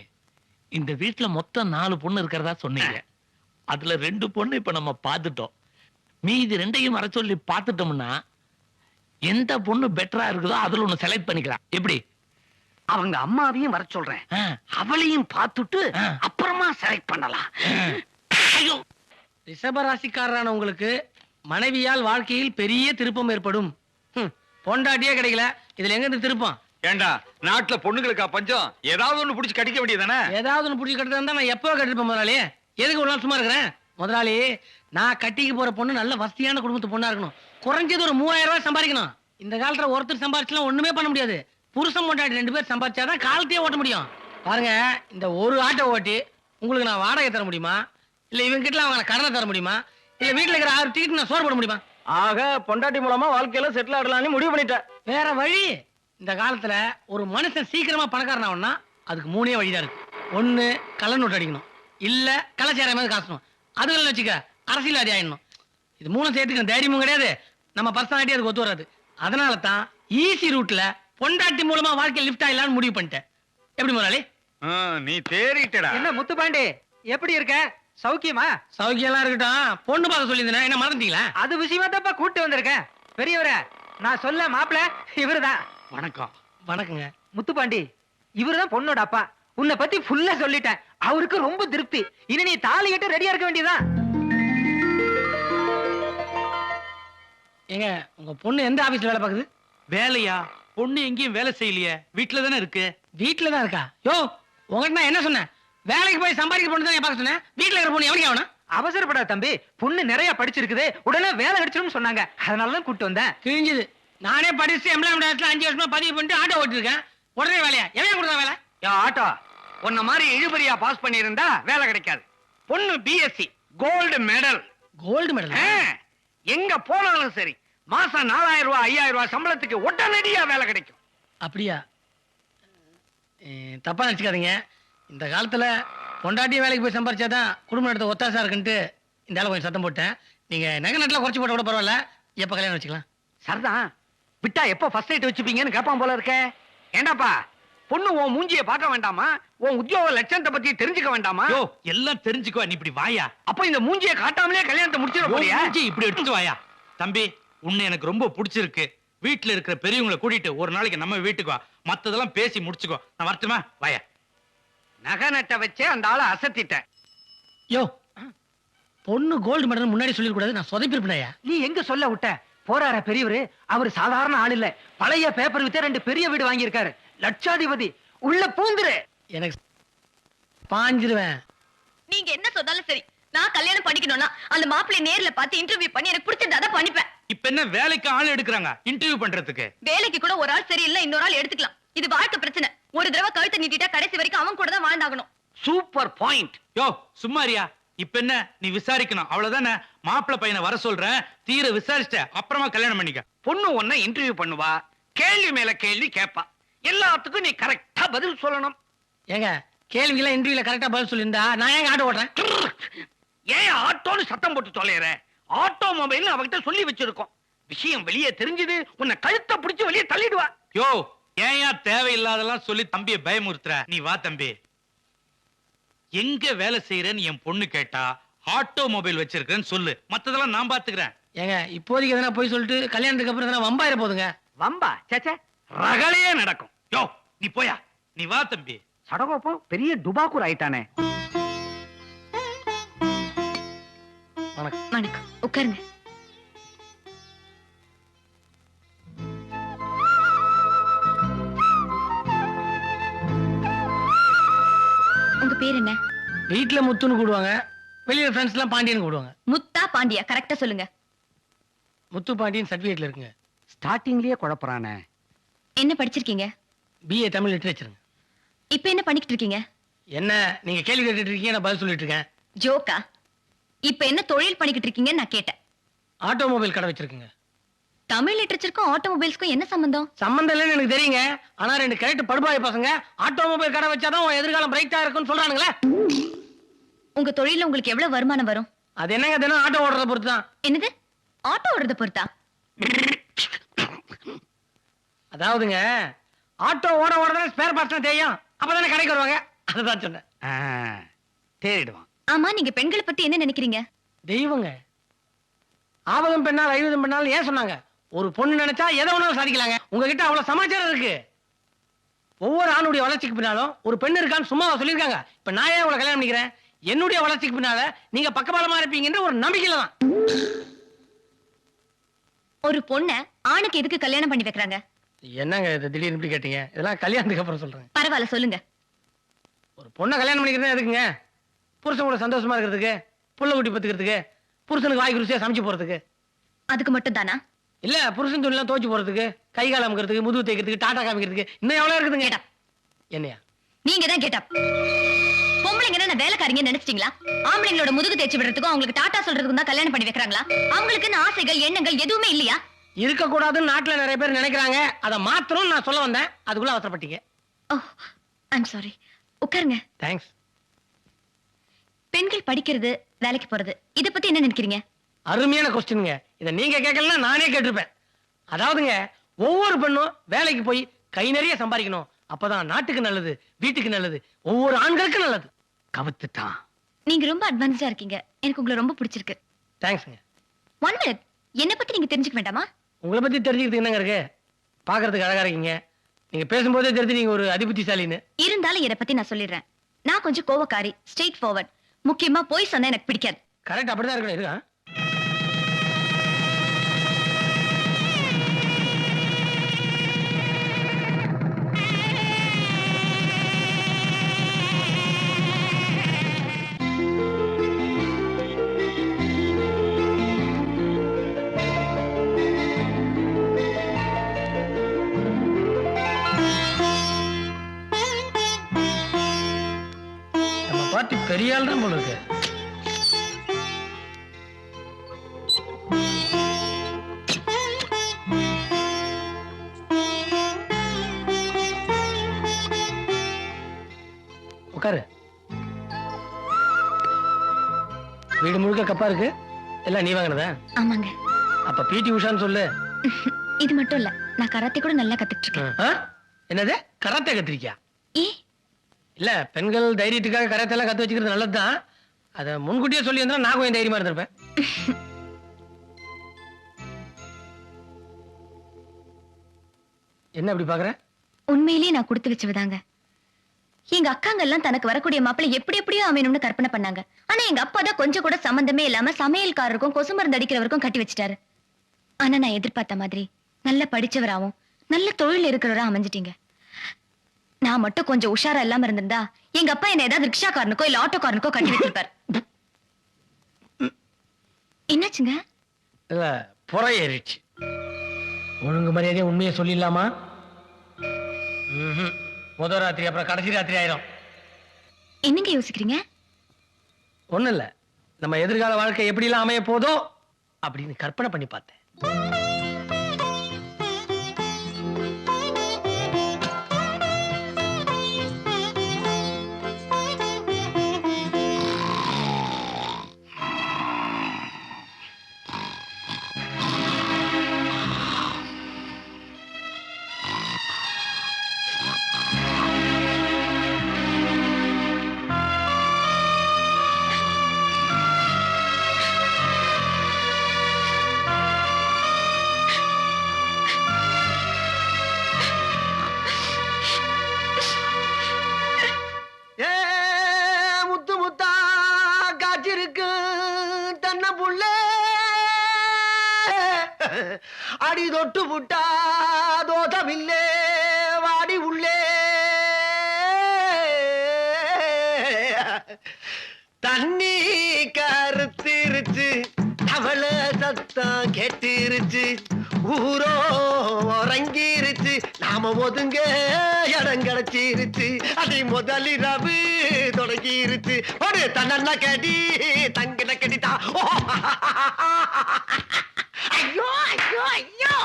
இந்த வீட்டுல மொத்தம் 4 பொண்ணு இருக்கிறதா சொன்னீங்க. அதுல 2 பொண்ணு இப்ப நம்ம பாத்துட்டோம். மீதி 2ஐயும் வர சொல்லி பாத்துட்டோம்னா எந்த பொண்ணு பெட்டரா இருக்குதோ அதுல ஒண்ணு செலக்ட் பண்ணிக்கலாம். எப்படி?
அவங்க அம்மாவையும் வர சொல்றேன், அவளையும் பார்த்துட்டு அப்புறமா செலக்ட் பண்ணலாம்.
ஐயோ,
ரிஷபராசிக்காரரான உங்களுக்கு மனைவியால் வாழ்க்கையில் பெரிய திருப்பம் ஏற்படும். பொண்டாட்டியே கிடைக்கல, இதுல எங்க இருந்து திருப்பம்?
ஏண்டா நாட்டுல பொண்ணுங்களுக்கா பஞ்சம்? ஏதாவது ஒண்ணு புடிச்சு கட்டிக்க வேண்டியதானே?
ஏதாவது ஒண்ணு புடிச்சு கட்டுறதா நான் எப்போ கட்டிருப்பேன் முதலாளி. எதுக்கு ஒரு நாள் சும்மா இருக்கிறேன்? முதலாளி, நான் கட்டிக்க போற பொண்ணு நல்ல வசதியான குடும்பத்து பொண்ணா இருக்கணும். குறைஞ்சது ஒரு 3000 ரூபாய் சம்பாதிக்கணும். இந்த காலத்துல ஒருத்தர் சம்பாதிச்சுலாம் ஒண்ணுமே பண்ண முடியாது. புருஷன் பொண்டாட்டி 2 பேர் சம்பாதிச்சாதான் காலத்தையே ஓட்ட முடியும். பாருங்க, இந்த ஒரு ஆட்டோ ஓட்டி உங்களுக்கு நான் வாடகை தர முடியுமா? இல்ல இவங்க கிட்ட அவங்க கடனை தர முடியுமா? இல்ல வீட்டுல இருக்கிற 6 டிக்கெட் நான் சோறு போட முடியுமா?
ஆக பொண்டாட்டி மூலமா வாழ்க்கையில செட்டில் ஆடலாம்னு முடிவு பண்ணிட்டேன்.
வேற வழி? இந்த காலத்துல ஒரு மனுஷன் சீக்கிரமா பணக்காரன் ஆகணும்னா அதுக்கு 3 வழிதான் இருக்கு. 1 கள்ள நோட்டு அடிக்கணும், இல்ல கலாச்சாரம் மாதிரி காசணும், அதுல வச்சுக்க அரசியல்வாதி ஆயிடணும். இது 3 சேர்த்துக்க தைரியமும் கிடையாது, நம்ம பர்சனாலிட்டி அதுக்கு ஒத்து வராது. அதனால தான் ஈஸி ரூட்ல பொண்டாட்டி மூலமா வாழ்க்கை லிஃப்ட் ஆயிடலாம்னு முடிவு பண்ணிட்டேன். எப்படி முதலாளி?
நீ தேறிட்டடா.
என்ன முத்துப்பாண்டி, எப்படி இருக்க? சௌக்கியமா?
சௌக்கியம் எல்லாம் இருக்கட்டும், பொண்ணு பார்க்க சொல்லியிருந்தேன், என்ன மறந்துட்டீங்களா?
அது விஷயமா தான் கூட்டு வந்திருக்கேன். பெரியவரே, நான் சொல்ல மாப்பிள இவருதான்.
வணக்கம்.
வணக்கங்க.
முத்துப்பாண்டி, இவருதான் பொண்ணோட அப்பா. உன்னை பத்தி ஃபுல்லா சொல்லிட்டேன். அவருக்கு ரொம்ப திருப்தி. இனி நீ தாலி கட்ட ரெடியா இருக்க வேண்டியதான்.
ஏங்க, உங்க பொண்ணு எந்த ஆபீஸ்ல வேலை பார்க்குது?
வேலையா? பொண்ணு எங்கேயும் வேலை செய்யலையே, வீட்டுல தானே இருக்கு.
வீட்டுல தான் இருக்கா? யோ, உங்ககிட்ட நான் என்ன சொன்னேன்? வேலைக்கு போய் சம்பாதிக்க பொண்ணு தான் பார்க்க சொன்னேன். வீட்டுல இருக்கிற பொண்ணு எவனுக்கு ஆகணும்?
அவசரப்படாத தம்பி, பொண்ணு நிறைய படிச்சிருக்குது, உடனே வேலை கிடைச்சிடும் சொன்னாங்க. அதனாலதான் கூட்டு வந்தேன்.
கிழிஞ்சது. நானே படிச்சு எம்ப்ளாய்மெண்ட் 5 வருஷமா பதிவு பண்ணிட்டு ஆட்டோ ஓட்டிருக்கேன். உடனே வேலையா? எவன் கொடுத்தா வேலை?
ஆட்டோ உன்ன மாதிரி இழுபறியா பாஸ் பண்ணியிருந்தா வேலை கிடைக்காது. பொண்ணு BSc gold medal.
Gold medal?
எங்க போனாலும் சரி, மாசம் 4000 ரூபாய் 5000 ரூபாய் சம்பளத்துக்கு உடனடியா வேலை கிடைக்கும்.
அப்படியா? தப்பா நினைச்சுக்காதீங்க. இந்த காலத்துல பொண்டாட்டியும் வேலைக்கு போய் சம்பாரிச்சாதான் குடும்பம் நடத்த ஒத்தாசா இருக்குன்ட்டு இந்த ஆளு கொஞ்சம் சத்தம் போட்டேன். நீங்க நகை நட்டுல குறைச்சு போட்ட கூட பரவாயில்ல. எப்ப கல்யாணம் வச்சுக்கலாம்?
சரிதான். விட்டா எப்போ ஃபர்ஸ்ட் நைட் வச்சுப்பீங்கன்னு கேட்பான் போல இருக்க. ஏண்டாப்பா, பொண்ணு உன் மூஞ்சியை பார்க்க வேண்டாமா? உன் உத்தியோக லட்சணத்தை பத்தி தெரிஞ்சுக்க வேண்டாமா?
யோ எல்லாம் தெரிஞ்சுக்கோ, நீ இப்படி வாயா.
அப்ப இந்த மூஞ்சியை காட்டாமலே கல்யாணத்தை முடிச்சிட போறியா?
மூஞ்சி இப்படி எடுத்துட்டு வாயா. தம்பி, உன்னை எனக்கு ரொம்ப பிடிச்சிருக்கு. வீட்டுல இருக்கிற பெரியவங்களை கூட்டிட்டு ஒரு நாளைக்கு நம்ம வீட்டுக்கு வா. மத்ததெல்லாம் பேசி முடிச்சுக்கோ. நான் வரட்டுமா? வாயா.
நகை நட்டை வச்சே அந்த ஆளை அசத்திட்டேன்.
யோ, பொண்ணு கோல்டு மெடல் முன்னாடி சொல்லிடக்கூடாது. நான் சொதப்பிருப்பேயா?
நீ எங்க சொல்ல விட்ட? போறார பெரியவரு, அவர் சாதாரண ஆள் இல்ல. பழைய பேப்பர் வித்தே 2 பெரிய வீடு வாங்கி இருக்காரு. லட்சாதிபதி. உள்ள பூந்துரு.
எனக்கு பாஞ்சிருவேன்.
நீங்க என்ன சொன்னாலும் சரி, நான் கல்யாணம் பண்ணிக்கணும்னா அந்த மாப்பிள்ளைய நேர்ல பார்த்து இன்டர்வியூ பண்ணி எனக்கு பிடிச்சதை அதான் பண்ணிப்பேன்.
இப்ப என்ன வேலைக்கு ஆள் எடுக்கிறாங்க இன்டர்வியூ பண்றதுக்கு?
வேலைக்கு கூட ஒரு ஆள் சரியில்லை, இன்னொரு ஆள் எடுத்துக்கலாம். இது வாழ்க்கை பிரச்சனை. ஒரு தடவை கழுத்தை நீட்டிட்டா கடைசி வரைக்கும் அவன் கூட தான் வாழ்ந்தாகணும்.
Super point.
யோ சும்மாரியா. இப்ப என்ன நீ விசாரிக்கணும் அவ்வளவுதானே? மாப்பிள்ளை பையனை வர சொல்றேன், தீர விசாரிச்சுட்ட அப்புறமா கல்யாணம் பண்ணிக்க.
பொண்ணு ஒன்ன இன்டர்வியூ பண்ணுவா, கேள்வி மேல கேள்வி கேட்பா. எல்லாத்துக்கும் நீ கரெக்டா பதில் சொல்லணும்.
ஏங்க, கேள்விக்கெல்லாம் இன்டர்வியூல கரெக்டா பதில் சொல்லியிருந்தா நான் ஏங்க ஆட்டோ ஓட்டுறேன்?
ஏன் ஆட்டோன்னு சத்தம் போட்டு தொலைற? ஆட்டோமொபைல் அவகிட்ட சொல்லி வச்சிருக்கோம். விஷயம் வெளியே தெரிஞ்சது, உன்னை கழுத்தை பிடிச்சு வெளியே தள்ளிடுவா.
யோ ஏயா தேவையில்லாதெல்லாம் சொல்லி தம்பியை பயமுறுத்துற? நீ வா தம்பி. எங்க வேலை செய்யறேன்னு என் பொண்ணு கேட்டா ஆட்டோமொபைல் வச்சிருக்கேன்னு சொல்லு, மத்ததெல்லாம் நான் பாத்துக்கிறேன்.
ஏங்க, இப்போதைக்கு எதனா போய் சொல்லிட்டு கல்யாணத்துக்கு அப்புறம் எதனா வம்பாயிர போதுங்க.
வம்பா சேச்சே, ரகலையே நடக்கும்.
யோ நீ போயா, நீ வா தம்பி.
சடகோப்பம் பெரிய டுபாக்கூர் ஆயிட்டானே.
வணக்கம், உட்காருங்க. உங்க பேர் என்ன?
வீட்டுல முத்துன்னு கூடுவாங்க, வெளியில ஃப்ரெண்ட்ஸ் எல்லாம் பாண்டியன்னு கூடுவாங்க.
முத்தா பாண்டியா? கரெக்டா சொல்லுங்க.
முத்து பாண்டியன் சர்டிபிகேட்ல இருக்குங்க.
ஸ்டார்டிங்லயே குழப்பறானே.
என்ன படிச்சிருக்கீங்க?
BA தமிழ் லிட்டரேச்சருங்க.
இப்ப என்ன பண்ணிக்கிட்டு இருக்கீங்க?
என்ன நீங்க கேள்வி கேட்டுட்டு இருக்கீங்க, நான் பதில் சொல்லிட்டு இருக்கேன்.
ஜோக்கா? இப்ப என்ன தொழில் பண்ணிக்கிட்டு இருக்கீங்கன்னு நான் கேட்டேன்.
ஆட்டோமொபைல் கடை வச்சிருக்குங்க.
தமிழ் லிட்டரேச்சருக்கும் ஆட்டோமொபைல்ஸ்க்கும் என்ன சம்பந்தம்?
சம்பந்தம் இல்லைன்னு எனக்கு தெரியுங்க. ஆனா 2 கரெக்ட் படுபாய் பசங்க ஆட்டோமொபைல் கடை வச்சாதான் உன் எதிர்காலம் பிரைட்டா இருக்குன்னு சொல்றானுங்களே.
உங்க தொழில உங்களுக்கு எவ்வளவு வருமானம் வரும்?
அது என்னங்க, தினம் ஆட்டோ ஓடுறத பொறுத்து தான்.
என்னது? ஆட்டோ ஓடுறத பொறுத்தா?
அதாவதுங்க, ஆட்டோ ஓட ஓடதான் ஸ்பேர் பார்ட்ஸ் தெரியும், அப்பதானே கடைக்கு வருவாங்க. அதுதான் சொன்னேன்.
தேடிடுவான்.
ஆமா, நீங்க பெண்களை பத்தி என்ன நினைக்கிறீங்க?
தெய்வங்க. ஆவதும் பெண்ணால் ஐவதும் பெண்ணால் ஏன் சொன்னாங்க? ஒரு பொண்ணு நினைச்சா எதை வேணாலும் சாதிக்கலாங்க. உங்ககிட்ட அவ்வளவு சமாச்சாரம் இருக்கு. ஒவ்வொரு ஆணுடைய வளர்ச்சிக்கு பின்னாலும் ஒரு பெண் இருக்கான்னு சும்மாவா சொல்லியிருக்காங்க? இப்ப நான் ஏன் உங்களை கல்யாணம் பண்ணிக்கிறேன்? என்னுடைய வளர்ச்சிக்கு பின்னால நீங்க பக்கபலமா இருப்பீங்கன்ற ஒரு நம்பிக்கையில தான்.
ஒரு பொண்ண ஆணுக்கு எதுக்கு கல்யாணம் பண்ணி வைக்கிறாங்க?
என்னங்க இது திடீர்னு இப்படி கேட்டீங்க? இதெல்லாம் கல்யாணத்துக்கு அப்புறம் சொல்றேன்.
பரவாயில்ல, சொல்லுங்க.
ஒரு பொண்ணை கல்யாணம் பண்ணிக்கிறதா எதுக்குங்க? புருஷன் கூட சந்தோஷமா இருக்கிறதுக்கு, புள்ள குட்டி பத்துக்கிறதுக்கு, புருஷனுக்கு வாய்க்கு ருசியா சமைச்சு போறதுக்கு.
அதுக்கு மட்டும் தானா?
இல்ல, புருஷன் துணிலாம் துவைச்சு போறதுக்கு, கை கால் அமுக்கிறதுக்கு, முதுகு தேய்க்கிறதுக்கு, டாட்டா காமிக்கிறதுக்கு, இன்னும் எவ்வளவு இருக்குதுங்க. என்னையா
நீங்க தான் கேட்டா? பொம்பளைங்க என்ன வேலைக்காரங்க நினைச்சிட்டீங்களா? ஆம்பளைங்களோட முதுகு தேய்ச்சி விடுறதுக்கும் அவங்களுக்கு டாட்டா சொல்றதுக்கும் தான் கல்யாணம் பண்ணி வைக்கிறாங்களா? அவங்களுக்கு ஆசைகள் எண்ணங்கள் எதுவுமே இல்லையா?
இருக்க கூடாதுன்னு நாட்டுல நிறைய பேர் நினைக்கிறாங்க. அதை மாத்திரம் நான் சொல்ல வந்தேன், அதுக்குள்ள அவசரப்பட்டீங்க.
ஓ, ஐம் சாரி. உட்காருங்க.
தேங்க்ஸ்.
பெண்கள் படிக்கிறது, வேலைக்கு போறது, இத பத்தி என்ன நினைக்கிறீங்க?
அருமையான கொஸ்டின்ங்க. இதை நீங்க கேட்கலன்னா நானே கேட்டிருப்பேன். அதாவதுங்க, ஒவ்வொரு பெண்ணும் வேலைக்கு போய் கை நிறைய சம்பாதிக்கணும். அப்பதான் நாட்டுக்கு நல்லது, வீட்டுக்கு நல்லது, ஒவ்வொரு ஆண்களுக்கும் நல்லது.
கவுத்துட்டான்.
நீங்க ரொம்ப அட்வான்ஸ்டா இருக்கீங்க. எனக்கு உங்களை ரொம்ப பிடிச்சிருக்கு.
தேங்க்ஸ்ங்க.
1 minute. என்ன பத்தி நீங்க தெரிஞ்சுக்க வேண்டாமா?
உங்களை பத்தி தெரிஞ்சுக்கிறதுக்கு என்னங்க இருக்கு? பாக்குறதுக்கு அழகா இருக்கீங்க. நீங்க பேசும்போதே தெரிஞ்சு நீங்க ஒரு அதிபுத்திசாலின்னு.
இருந்தாலும் இத பத்தி நான் சொல்லிடுறேன். நான் கொஞ்சம் கோவக்காரி, ஸ்ட்ரெயிட் ஃபார்வர்ட். முக்கியமா போய் சொன்னா எனக்கு பிடிக்காது.
கரெக்ட், அப்படிதான் இருக்கணும். இருக்கா? பாட்டி பெரிய ஆள் தான் போல இருக்கு. உட்காரு. வீடு முழுக்க நடுவுல கப்பா இருக்கு எல்லாம் நீ வாங்கினதா?
ஆமாங்க.
அப்ப பிடி உஷான்னு சொல்லு.
இது மட்டும் இல்ல, நான் கராத்தே கூட நல்லா கத்துட்டு இருக்கேன்.
என்னது கராத்தே கத்துறியா?
ஏ
இல்ல, பெண்கள் தைரியத்துக்காக கராத்தே எல்லாம் கத்து வச்சுக்கிறது நல்லதுதான். அத முன்கூட்டியே சொல்லி இருந்தா நான் கொஞ்சம் தைரியமா இருந்திருப்பேன். என்ன அப்படி பாக்குற?
உண்மையிலேயே நான் கொடுத்து வச்சவதாங்க. எங்க அக்காங்க எல்லாம் தனக்கு வரக்கூடிய மாப்பிள்ளை எப்படி எப்படியோ அமையணும்னு கற்பனை பண்ணாங்க. ஆனா எங்க அப்பா தான் கொஞ்சம் கூட சம்பந்தமே இல்லாம சமையல்காரருக்கும் கொசு மருந்து அடிக்கிறவருக்கும் கட்டி வச்சிட்டாரு. ஆனா நான் எதிர்பார்த்த மாதிரி நல்ல படிச்சவராவும் நல்ல தொழில் இருக்கிறவரா அமைஞ்சிட்டீங்க. நான் மட்டும் கொஞ்சம் உஷாரா இல்லாம இருந்திருந்தா எங்க அப்பா என்ன ஏதாவது ரிக்ஷாக்காரனுக்கோ இல்ல ஆட்டோக்காரனுக்கோ கட்டி வச்சிருப்பார். என்னாச்சுங்க?
இல்ல, புற ஏறிடுச்சு. ஒழுங்கு மரியாதையா உண்மையை சொல்லிடலாமா? முதல் ராத்திரி அப்புறம் கடைசி ராத்திரி ஆயிரும்.
என்னங்க யோசிக்கிறீங்க?
ஒண்ணு இல்ல, நம்ம எதிர்கால வாழ்க்கை எப்படி எல்லாம் அமைய போதோ அப்படின்னு கற்பனை பண்ணி பார்த்தேன். அடி தொட்டு புட்டா தோதமில்லே வாடி உள்ளே தண்ணி கருத்திருச்சு அவள சத்தம் கேட்டிருச்சு ஊரோ உறங்கிருச்சு நாம ஒதுங்க இடம் கிடைச்சிருச்சு அதை முதலிரவு தொடங்கிருச்சு ஒரு தன்ன கடி தங்கின கடிதா. ஐயோ ஐயோ ஐயோ,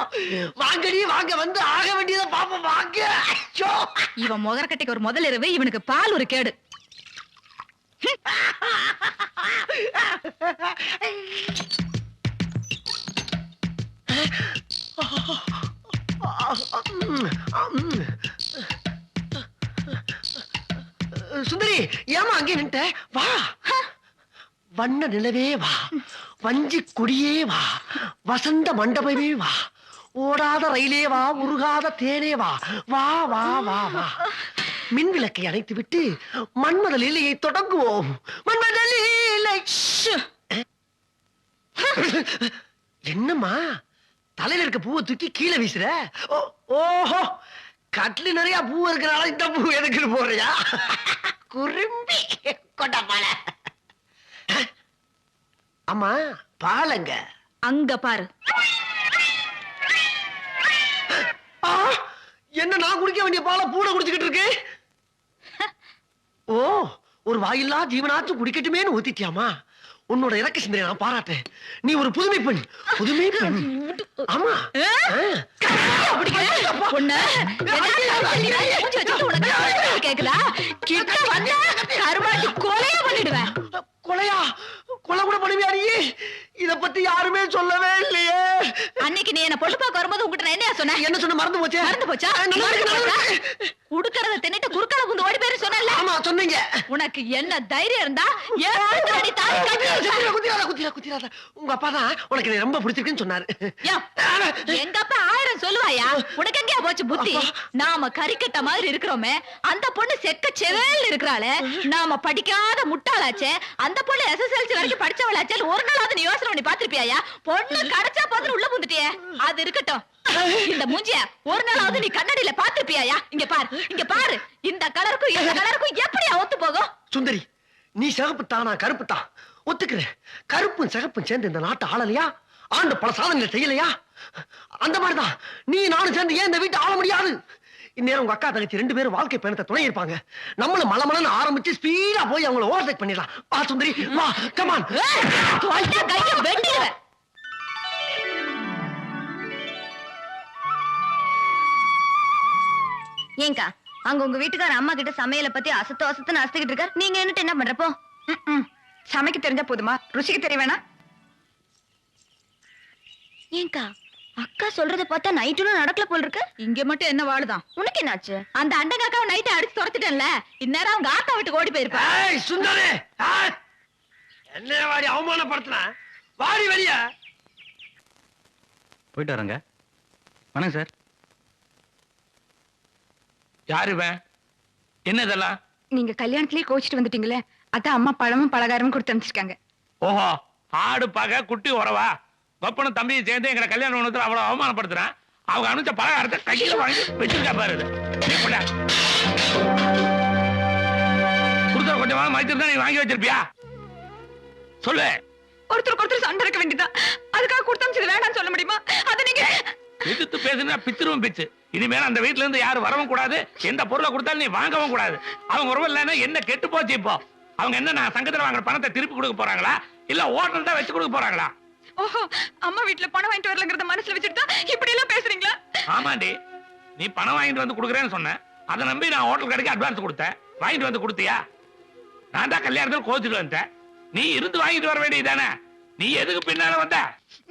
வாங்கடி வாங்க, வந்து ஆக வேண்டியதை பாப்போம் வாங்க. ஐயோ,
இவன் முகரக்கட்டைக்கு ஒரு முதல் இரவு, இவனுக்கு பால் ஒரு கேடு.
சுந்தரி, ஏமா அங்கே நின்ட்ட? வா, வண்ண நிலவே வா, வஞ்சி கொடியே வா, வசந்த மண்டபமே வா, ஓடாத ரயிலே வா, உருகாத தேனே வா, வா வா வா வா. மின் விளக்கை அணைத்து விட்டு மன்மத லீலையை தொடங்குவோம். மன்மத லீலை. என்னம்மா தலையில இருக்க பூவை தூக்கி கீழே வீசுற? ஓஹோ, கட்லி நிறைய பூ இருக்கிறனால இந்த பூ எதுக்குன்னு போறியா? குறும்பி கொண்டப்பால. அம்மா, பாலங்க
அங்க பாரு.
என்ன நான் குடிக்க வேண்டிய பாலை பூனை குடிச்சுக்கிட்டு இருக்கு? ஓ, ஒரு வாயில்லா ஜீவனாச்சும் குடிக்கட்டுமேன்னு ஊத்திட்டியாமா? உன்னோட இறக்க சிந்தனை நான் பாராட்டேன். நீ ஒரு புதுமை பெண், புதுமை பெண். ஆமா, கொலையா? கொலை கூட பண்ணுவியா நீ? இத பத்தி யாருமே சொல்லவே இல்லையே.
அன்னைக்கு நீ என்ன பொண்ணு பார்க்க வரும்போது உங்ககிட்ட நான் என்ன சொன்னேன்?
என்ன சொன்ன? மறந்து போச்சே.
மறந்து போச்சா? உடுக்கறத தின்னுட்டு குறுக்கால குந்து ஓடி பேரு சொன்னல.
ஆமா சொன்னீங்க.
உனக்கு என்ன தைரியம் இருந்தா ஏன் அடி தாய் கட்டி
குத்திராத. உங்க அப்பா தான் உனக்கு என்ன ரொம்ப பிடிச்சிருக்குன்னு சொன்னாரு.
எங்க அப்பா 1000 சொல்லுவாயா? உனக்கு எங்கயா போச்சு புத்தி? நாம கறிக்கட்ட மாதிரி இருக்கிறோமே, அந்த பொண்ணு செக்க செவேல் இருக்கிறாளே, நாம படிக்காத முட்டாளாச்சே, அந்த பொண்ணு SSLC வரைக்கும் படிச்சவளாச்சே, ஒரு நாளாவது நீ யோசனை பண்ணி பாத்திருப்பியா? பொண்ணு கிடைச்சா போதுன்னு உள்ள புந்துட்டியே. அது இருக்கட்டும், இந்த மூஞ்சிய ஒரு நாளாவது நீ கண்ணாடியில பாத்திருப்பியா? இங்க பாரு, இங்க பாரு, இந்த கலருக்கும் இந்த கலருக்கும் எப்படியா ஒத்து போகும்?
சுந்தரி, நீ சிகப்பு தானா கருப்பு தான் ஒத்துக்கிறேன். கருப்பும் சிகப்பும் சேர்ந்து இந்த நாட்டை ஆளலையா? ஆண்டு பல சாதனைகள் செய்யலையா? அந்த மாதிரிதான் நீ நானும் சேர்ந்து ஏன் இந்த வீட்டை ஆள முடியாது? இந்நேரம் உங்க அக்கா தங்கச்சி 2 பேரும் வாழ்க்கை பயணத்தை துணை இருப்பாங்க. நம்மளும் மலமலன்னு ஆரம்பிச்சு ஸ்பீடா போய் அவங்கள ஓவர்டேக் பண்ணிடலாம். வா சுந்தரி, வா, கம் ஆன்.
கைய வெட்டிடுவேன். ஏங்கா, அங்க உங்க வீட்டுக்கார அம்மா கிட்ட சமையலை பத்தி அசத்துன்னு அசத்துக்கிட்டு இருக்காரு. நீங்க என்னட்டு என்ன பண்றப்போ?
சமைக்க தெரிஞ்சா போதுமா? ருசிக்கு தெரிய வேணா?
ஏங்கா அக்கா சொல்றத பார்த்தா நைட்டுல நடக்கல போல இருக்கு.
இங்க மட்டும் என்ன வாழுதான்?
உனக்கு என்னாச்சு? அந்த அண்டங்காக்காவை நைட்டு அடிச்சு துரத்துட்டேன்ல, இந்நேரம் அவங்க ஆத்தா வீட்டுக்கு ஓடி போயிருப்பா.
ஏய் சுந்தரி, என்ன வாடி அவமானப்படுத்தின? வாடி வெளிய.
போயிட்டு வரேங்க. வணக்கம் சார்.
யாரு இவன்? என்ன இதெல்லாம்?
நீங்க கல்யாணத்திலேயே கோச்சிட்டு வந்துட்டீங்களே, அதான் அம்மா பழமும் பலகாரமும் கொடுத்து அனுப்பிச்சிருக்காங்க.
ஓஹோ, ஆடு பகை குட்டி உறவா? கொப்பனும் தம்பியும் சேர்ந்து எங்களை கல்யாணம் பண்ணதுல அவ்வளவு அவமானப்படுத்துறான். அவங்க அனுப்பிச்ச பலகாரத்தை கையில வாங்கி வச்சிருக்கா பாரு. கொடுத்த கொஞ்சமா மதிச்சிருந்தா நீ வாங்கி வச்சிருப்பியா? சொல்லு.
ஒருத்தருக்கு ஒருத்தர் சண்டை இருக்க வேண்டியதான், அதுக்காக கொடுத்து அனுப்பிச்சது வேண்டாம்னு சொல்ல முடியுமா? அதை நீங்க
எதிர்த்து பேசுனா பிச்சிருவும் பிச்சு. இனிமேல் அந்த வீட்டுல இருந்து யாரும் வரவும் கூடாது, எந்த பொருளை கொடுத்தாலும் நீ வாங்கவும் கூடாது. அவங்க உறவு இல்லைன்னா என்ன கெட்டு போச்சு இப்போ? அவங்க என்ன நான் சங்கத்துல வாங்குற பணத்தை திருப்பி கொடுக்க போறாங்களா, இல்ல ஹோட்டல் தான் வச்சு கொடுக்க போறாங்களா?
ஓஹோ, அம்மா வீட்டுல பணம் வாங்கிட்டு வரலங்கறத மனசுல வச்சுட்டு இப்படி எல்லாம் பேசுறீங்களா?
ஆமாண்டி, நீ பணம் வாங்கிட்டு வந்து கொடுக்குறேன்னு சொன்ன. அதை நம்பி நான் ஹோட்டல் கடைக்கு அட்வான்ஸ் கொடுத்தேன். வாங்கிட்டு வந்து கொடுத்தியா? நான் தான் கல்யாணத்தில் கோச்சிட்டு வந்தேன். நீ இருந்து வாங்கிட்டு வர வேண்டியதானே? நீ எதுக்கு பின்னால வந்த?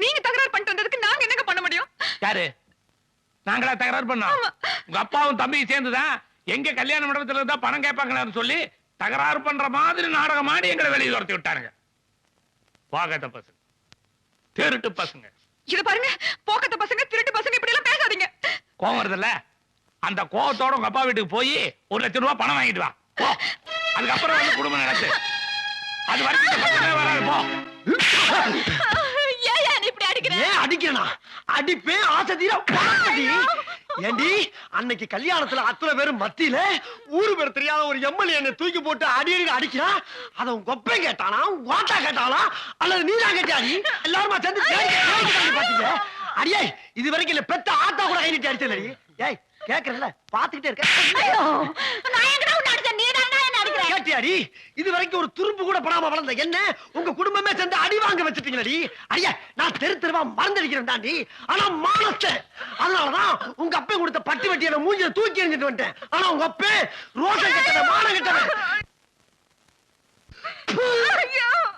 நீங்க தகராறு பண்ணிட்டு வந்ததுக்கு நாங்க என்னங்க பண்ண முடியும்?
யாரு? நாங்களா தகராறு பண்ணோம்? உங்க அப்பாவும் தம்பியும் சேர்ந்துதான் எங்க கல்யாண மண்டபத்துல இருந்தா பணம் கேட்பாங்களான்னு சொல்லி தகராறு பண்ற மாதிரி நாடகம் ஆடி எங்களை வெளியே துரத்தி விட்டானுங்க. போகாத பசங்க, திருட்டு பசங்க.
இது பாருங்க, போக்கத்த பசங்க, திருட்டு பசங்க, இப்படி எல்லாம் பேசாதீங்க.
கோவம் வருதுல்ல? அந்த கோவத்தோட உங்க அப்பா வீட்டுக்கு போய் 1 லட்சம் ரூபாய் பணம் வாங்கிட்டு வா. போ. அதுக்கப்புறம் வந்து குடும்பம் நடத்து. அது வரைக்கும் இந்த பக்கமே வராது. போ.
ஏன் இப்படி அடிக்கிற?
ஏன் அடிக்கிறனா? அடிப்பே ஆசை தீர பாடி. ஏண்டி அன்னைக்கு கல்யாணத்துல அத்தனை பேரும் மத்தியில ஊரு பேர் தெரியாத ஒரு எம்எல்ஏ என்ன தூக்கி போட்டு அடி அடிக்கிறா. அத உங்க கொப்பை கேட்டானா, ஓட்டா கேட்டானா, அல்லது நீதான் கேட்டாடி? எல்லாருமா சேர்ந்து பாத்தீங்க. அடியே இது வரைக்கும் இல்ல பெத்த ஆத்தா கூட கை நீட்டி அடிச்சலடி. ஏய் கேக்குறல, பாத்துக்கிட்டே இருக்க.
நான் எங்கடா உன்னை அடிச்சேன்? நீதான்டா என்ன அடிக்கிற?
கேட்டியாடி? இது வரைக்கும் ஒரு துரும்பு கூட படாம வளர்ந்த என்ன உங்க குடும்பமே சேர்ந்து அடி வாங்க வச்சிட்டீங்களடி. ஐயா நான் தெரு தெருவா மறந்தடிக்கிறேன் தாண்டி, ஆனா மானத்தை. அதனாலதான் உங்க அப்பே கொடுத்த பட்டி வட்டி என்ன மூஞ்சில தூக்கி எறிஞ்சிட்டு வந்துட்டேன். ஆனா உங்க அப்பே ரோஷன் கட்டத மான கட்டவன்.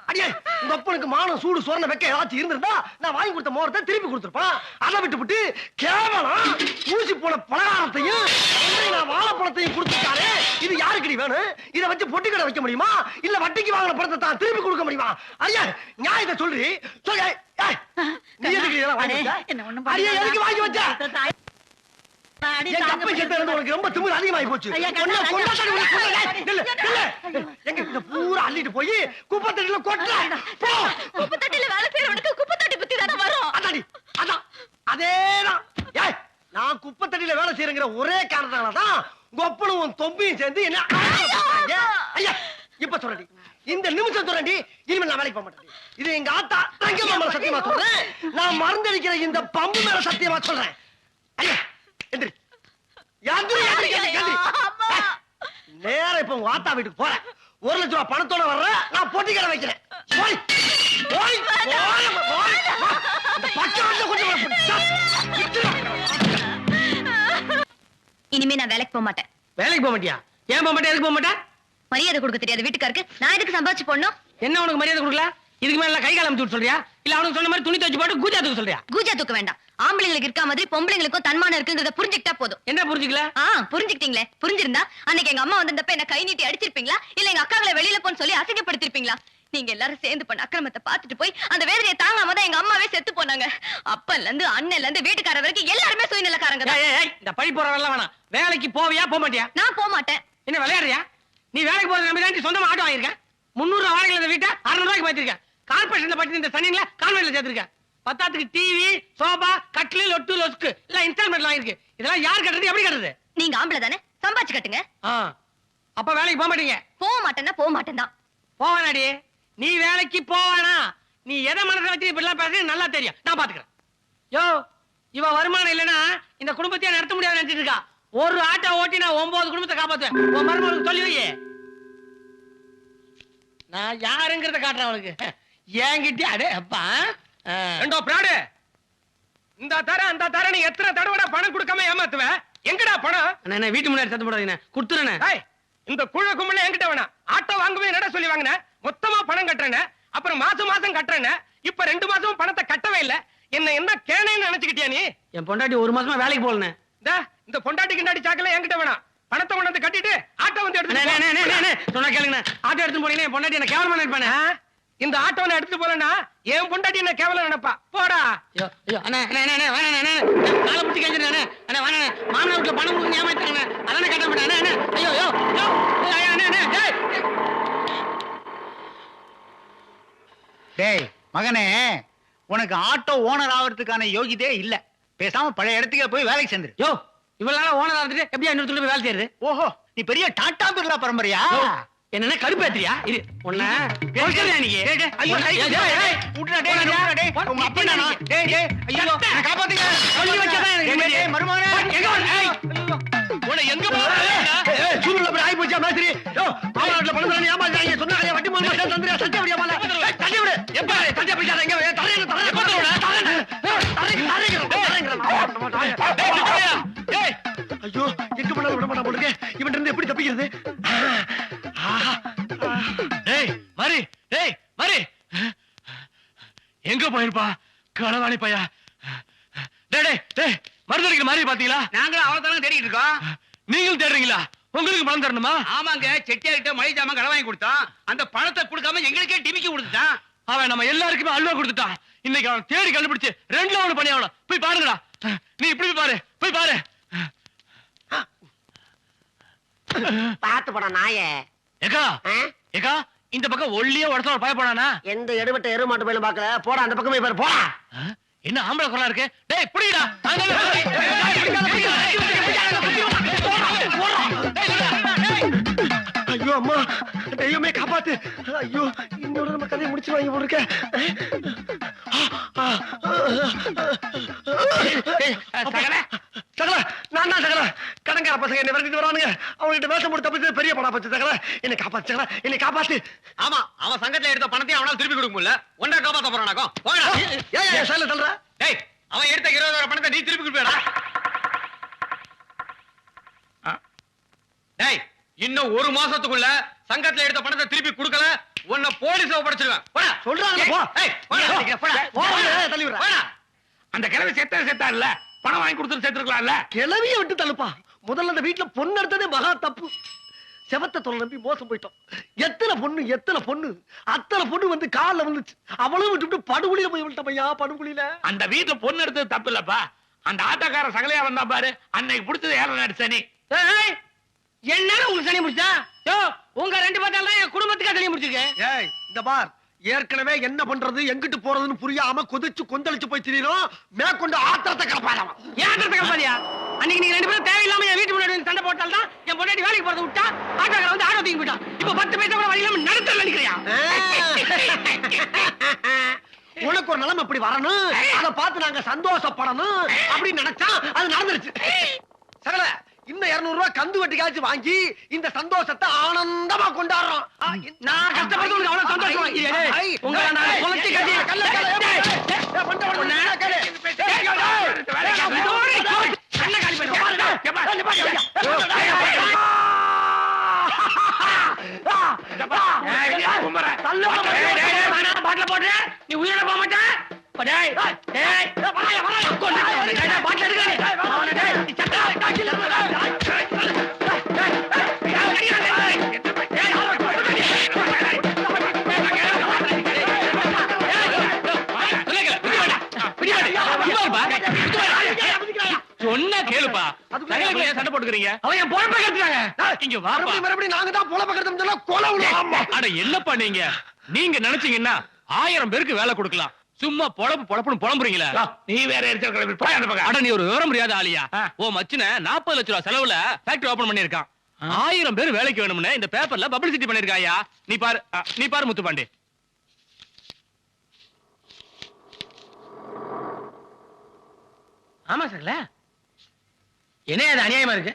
அடியே உங்க அப்பனுக்கு மானம் சூடு சொரண வைக்க ஏதாச்சும் இருந்திருந்தா நான் வாங்கி கொடுத்த மோரத்தை திருப்பி கொடுத்துருப்பான். அதை விட்டு கேவலம் ஊசி போன பலகாரத்தையும் நான் வாழைப்பழத்தையும் கொடுத்துட்டாரு. இது யாருக்குடி வேணும்? இதை வச்சு பொட்டி கடை வைக்க முடியுமா, இல்ல வட்டிக்கு வாங்கின பணத்தை தான் திருப்பி கொடுக்க முடியுமா? ஐயா நியாயத்தை சொல்றி. நீ எதுக்கு இதெல்லாம் வாங்கி வச்ச? ஐயா எதுக்கு வாங்கி வச்ச? எங்க அப்பா செத்து உனக்கு ரொம்ப திமிரு அதிகமாகி போச்சு. எங்க இந்த பூரா அள்ளிட்டு போய் குப்பை தட்டில கொட்டல.
குப்பை தொட்டில வேலை செய்யறவனுக்கு குப்பை தொட்டி புத்தி தானே வரும்.
அதாடி அதான் அதேதான். ஏய் நான் குப்பை தட்டில வேலை செய்யறேங்கிற ஒரே காரணத்தாலதான் கொப்பனும் உன் தொம்பியும் சேர்ந்து என்ன. ஐயா இப்ப சொல்றடி, இந்த நிமிஷம் சொல்றேன்டி, இனிமேல் நான் வேலைக்கு போக மாட்டேன். இது எங்க ஆத்தா தங்கம்மா மேல சத்தியமா சொல்றேன். நான் மறந்தடிக்கிற இந்த பம்பு மேல சத்தியமா சொல்றேன். ஐயா எந்திரி. நேர இப்ப உங்க ஆத்தா வீட்டுக்கு போறேன். 1 லட்சம் ரூபாய் பணத்தோட வர்ற, நான் பொட்டி கடை வைக்கிறேன்.
இனிமே நான் வேலைக்கு போக மாட்டேன்.
வேலைக்கு போக மாட்டியா? ஏன் போக மாட்டேன்? எதுக்கு போக மாட்டேன்?
மரியாதை கொடுக்க தெரியாது வீட்டுக்காருக்கு. நான் எதுக்கு சம்பாதிச்சு போடணும்?
என்ன உனக்கு மரியாதை கொடுக்கல? இதுக்கு மேல கை காலம் தூட்டு சொல்றியா, இல்ல அவனுக்கு சொன்ன மாதிரி துணி துவச்சு போட்டு கூஜா தூக்க சொல்றியா?
கூஜா தூக்க வேண்டாம். ஆம்பளைங்களுக்கு இருக்க மாதிரி பொம்பளைங்களுக்கும் தன்மானம் இருக்குங்கிறத புரிஞ்சுக்கிட்டா போதும்.
என்ன புரிஞ்சுக்கல?
புரிஞ்சுக்கிட்டீங்களே. புரிஞ்சிருந்தா அன்னைக்கு எங்க அம்மா வந்தப்ப என்ன கை நீட்டி அடிச்சிருப்பீங்களா, இல்ல எங்க அக்காங்களை வெளியில போன்னு சொல்லி அசிங்கப்படுத்திருப்பீங்களா? நீங்க எல்லாரும் சேர்ந்து பண்ண அக்கிரமத்தை பார்த்துட்டு போய் அந்த வேதனையை தாங்காம தான் எங்க அம்மாவே செத்து போனாங்க. அப்பன்ல இருந்து அண்ணன்ல இருந்து வீட்டுக்கார வரைக்கும் எல்லாருமே சுயநலக்காரங்க தான்.
இந்த பழி போறவெல்லாம் வேணாம். வேலைக்கு போவியா போக மாட்டியா?
நான் போக மாட்டேன்.
என்ன விளையாடுறியா? நீ வேலைக்கு போறது நம்பி தான் சொந்தமா ஆட்டோ வாங்கிருக்க. 300 ரூபாய் வாடகைல இந்த வீட்டை 600 ரூபாய்க்கு மாத்திருக்கேன். கார்பரேஷன்ல பட்டி இந்த சனிங்கள கான்வென்ட்ல சேர்த்திருக்கேன். பத்தாத்துக்கு டிவி, சோபா, கட்லு, லொட்டு, லொஸ்கு எல்லாம் இன்ஸ்டால்மெண்ட்ல வாங்கிருக்கு. இதெல்லாம் யார் கட்டுறது, எப்படி கட்டுறது?
நீங்க ஆம்பளை தானே, சம்பாதிச்சு கட்டுங்க.
அப்ப வேலைக்கு போக மாட்டீங்க?
போக மாட்டேன்னா போக மாட்டேன் தான்.
போவானாடி? நீ வேலைக்கு போவானா? நீ எதை மனசுல வச்சு இப்படி எல்லாம் பேசுறது நல்லா தெரியும். நான் பாத்துக்கிறேன். யோ இவ வருமானம் இல்லைன்னா இந்த குடும்பத்தையே நடத்த முடியாது நினைச்சிட்டு இருக்கா. ஒரு ஆட்டோ ஓட்டி நான் 9 குடும்பத்தை காப்பாத்துவேன். உன் மருமகளுக்கு சொல்லி வை. நான் யாருங்கிறத காட்டுறேன் அவளுக்கு. ஏங்கிட்டே அடே அப்பா
ரெண்டோ பிராடு. இந்த தர அந்த தர நீ எத்தனை தடவை பணம் கொடுக்காம ஏமாத்துவ? எங்கடா பணம்?
என்ன வீட்டு முன்னாடி சத்தம் போடாதீங்க, கொடுத்துறேன்.
இந்த குழ கும்பல என்கிட்ட வேணாம். ஆட்டோ வாங்குவே நட சொல்லி வாங்கின மொத்தமா பணம் கட்டுறேன்னு, அப்புறம் மாசம் மாசம் கட்டுறேன்னு, இப்ப 2 மாசமும் பணத்தை கட்டவே இல்ல. என்ன கேனேன்னு நினைச்சுக்கிட்டியா நீ?
என் பொண்டாட்டி 1 மாசமா வேலைக்கு போகலண்ணே.
இந்த பொண்டாட்டி கிண்டாடி சாக்கல என்கிட்ட வேணாம். பணத்தை கொண்டு கட்டிட்டு ஆட்டோ வந்து எடுத்து
சொன்னா கேளுங்க. ஆட்டோ எடுத்து போனீங்கன்னா என் பொண்டாட்டி என்ன கேவலமா நினைப்பானே.
இந்த ஆட்டோவை எடுத்துட்டு போலன்னா என் பொண்டாட்டி என்ன கேவலம் நினைப்பா. போடா.
ஐயோ ஐயோ அண்ணே அண்ணே அண்ணே வேணாண்ணே அண்ணே. காலை பிடிச்சி கேஞ்சிருண்ணே. அண்ணே வேணாண்ணே. மாமனார் வீட்டுல பணம் கொடுக்க ஏமாத்தாங்கண்ணே. அதானே கட்ட மாட்டேன். அண்ணே ஐயோ ஐயோ ஐயோ அண்ணே அண்ணே டேய்.
டேய் மகனே, உனக்கு ஆட்டோ ஓனர் ஆவறதுக்கான யோகியதே இல்ல. பேசாம பழைய இடத்துக்கே போய் வேலைக்கு சேர்ந்துரு.
யோ இவ்வளவு நாளா ஓனர் இருந்துட்டு எப்படியா இன்னொரு போய் வேலை செய்யறது?
ஓஹோ, நீ பெரிய டாடா பிர்லா பரம்பரையா?
என்ன கடுப்பேத்திரியா? இது உன்ன சொல்றியா நீ?
ஐயோ உட்றா டேய் உட்றா டேய். உங்க அப்பா நானா? டேய் டேய் ஐயோ என்ன காப்பாத்துங்க.
சொல்லி வச்சதா எனக்கு
டேய் மருமகனே எங்க வர?
உன்னை எங்க போற?
ஏய் சூருல போய் ஆயி போச்சா மேஸ்திரி. யோ மாமனார்ல பணம் தரணும் ஏமாத்தாங்க. சொன்னாங்க வட்டி மூலமா சேர்த்து தந்தியா சத்திய விடியா மால. தள்ளி விடு. எப்ப தள்ளி பிடிக்காத எங்க தரேங்க தரேங்க. எப்ப தரடா?
டேய்
ஐயோ எங்க பண்ணாலும் விட மாட்டான் போடுங்க. இவன் இருந்து எப்படி தப்பிக்கிறது?
டேய் மாரி, டேய் மாரி, எங்க போயிருப்பா களவாணி பையா? டேய் டேய் டேய் மருந்தடிக்கிற மாதிரி பாத்தீங்களா?
நாங்களும் அவளை தானே தேடிட்டு இருக்கோம்.
நீங்களும் தேடுறீங்களா? உங்களுக்கு பணம் தரணுமா?
ஆமாங்க, செட்டியார்கிட்ட மளிகை ஜாமான் கடை வாங்கி கொடுத்தான். அந்த பணத்தை கொடுக்காம எங்களுக்கே டிமிக்கி கொடுத்துட்டான்.
அவன் நம்ம எல்லாருக்குமே அல்வா கொடுத்துட்டான். இன்னைக்கு அவன் தேடி கண்டுபிடிச்சு 2ல 1 பண்ணி ஆகணும். போய் பாருங்கடா. நீ இப்படி போய் பாரு, போய் பாரு.
பாத்து போடா நாயே.
ஏக்கா ஏக்கா, இந்த பக்கம் ஒல்லியா ஒருத்தர் பாய போனானா?
எந்த எடுபட்ட எரு மாட்டு பயிலும் பாக்கல. போடா அந்த பக்கமே பாரு போடா.
என்ன ஆம்பளை குரலா இருக்கு? டேய் புடிடா.
ஐயோ அம்மா, தெய்வமே காப்பாத்து. ஐயோ இன்னொரு நம்ம கதையை முடிச்சு வாங்கி போட்டுருக்க. சகல நான் தான் சகல. கடங்கார பசங்க என்ன விரட்டிட்டு வரானுங்க. அவங்ககிட்ட வேஷம் போட்டு தப்பிச்சு பெரிய பணம் போச்சு. சகல என்னை காப்பாத்து. சகல என்னை காப்பாத்து.
ஆமா, அவன் சங்கத்துல எடுத்த பணத்தையும் அவனால திருப்பி கொடுக்க முடியல. ஒன்றை காப்பாத்த போறானாக்கும். போங்கடா.
ஏன் சகல தள்ளுற?
டேய், அவன் எடுத்த 20,000 பணத்தை நீ திருப்பி கொடுப்பேடா. டேய், இன்னும் 1 மாசத்துக்குள்ள சங்கத்துல எடுத்த பணத்தை திருப்பி கொடுக்கல, உன்னை போலீஸ் ஒப்படைச்சிருவேன். போடா.
சொல்றாங்க போ.
ஏய், போடா.
தள்ளி விடுறா.
போடா.
அந்த கிழமை செத்தான்ல, பணம் வாங்கி கொடுத்துட்டு சேர்த்துருக்கலாம்ல.
கிளவிய விட்டு தள்ளுப்பா. முதல்ல அந்த வீட்டுல பொண்ணு எடுத்ததே மகா தப்பு. செவத்த தொலை நம்பி மோசம் போயிட்டோம். எத்தனை பொண்ணு அத்தனை பொண்ணு வந்து கால்ல வந்துச்சு. அவளும் விட்டு படுகுழியில போய் விட்டோம் ஐயா. படுகுழியில
அந்த வீட்டுல பொண்ணு எடுத்தது தப்பு இல்லப்பா. அந்த ஆட்டோக்கார சகலையா வந்தா பாரு, அன்னைக்கு பிடிச்சது 7 நாடு சனி.
என்ன உங்களுக்கு சனி முடிச்சா? யோ உங்க 2 பேத்தால என் குடும்பத்துக்கு சனி முடிச்சிருக்கு.
ஏய் இந்த பார், ஏற்கனவே என்ன பண்றது எங்கிட்டு போறதுன்னு புரியாம கொதிச்சு கொந்தளிச்சு போய் திரியும். மேற்கொண்டு ஆத்திரத்தை கிளப்பாதவன்.
ஏன் கிளப்பாதியா? அன்னைக்கு நீங்க 2 பேரும் தேவையில்லாம என் வீட்டு முன்னாடி சண்டை போட்டால்தான் என் பொண்டாட்டி வேலைக்கு போறதை விட்டா ஆட்டோக்கார வந்து ஆட்டோ தூக்கி போயிட்டான். இப்ப 10 பைசா கூட வழி இல்லாம நடத்தல நினைக்கிறியா?
உனக்கு ஒரு நிலைமை இப்படி வரணும், அதை பார்த்து நாங்க சந்தோஷப்படணும் அப்படின்னு நினைச்சா அது நடந்துருச்சு. சகல இன்னும் 200 ரூபாய் கந்து வட்டிக்காச்சும் வாங்கி இந்த சந்தோஷத்தை ஆனந்தமா கொண்டாடுறோம்.
நான் கஷ்டப்பட்டு உங்களுக்கு அவ்வளவு சந்தோஷம். உங்களை நான் குலைச்சு கட்டி பாட்டில போட்டு நீ உயிரோட போக மாட்டேன்.
சொன்ன கேளுப்பா. சண்டை போட்டுக்கிறீங்க.
அவன் என் பொழப்பை கட்டுறாங்க.
இங்க வாப்பா.
மறுபடியும் நாங்க தான் பொழப்ப கட்டுறோம். கொலை விடுவோம்.
அட என்னப்பா நீங்க நினைச்சீங்கன்னா 1000 பேருக்கு வேலை கொடுக்கலாம். சும்மா பொழப்புன்னு புலம்புறீங்களா?
நீ வேற எடுத்து
அட நீ ஒரு விவரம் முடியாத ஆளியா? ஓ மச்சின 40 லட்சம் ரூபாய் செலவுல ஃபேக்டரி ஓபன் பண்ணிருக்கான். 1000 பேர் வேலைக்கு வேணும்னு இந்த பேப்பர்ல பப்ளிசிட்டி பண்ணிருக்காயா. நீ பாரு முத்துப்பாண்டி.
ஆமா சகல, என்ன அது அநியாயமா இருக்கு?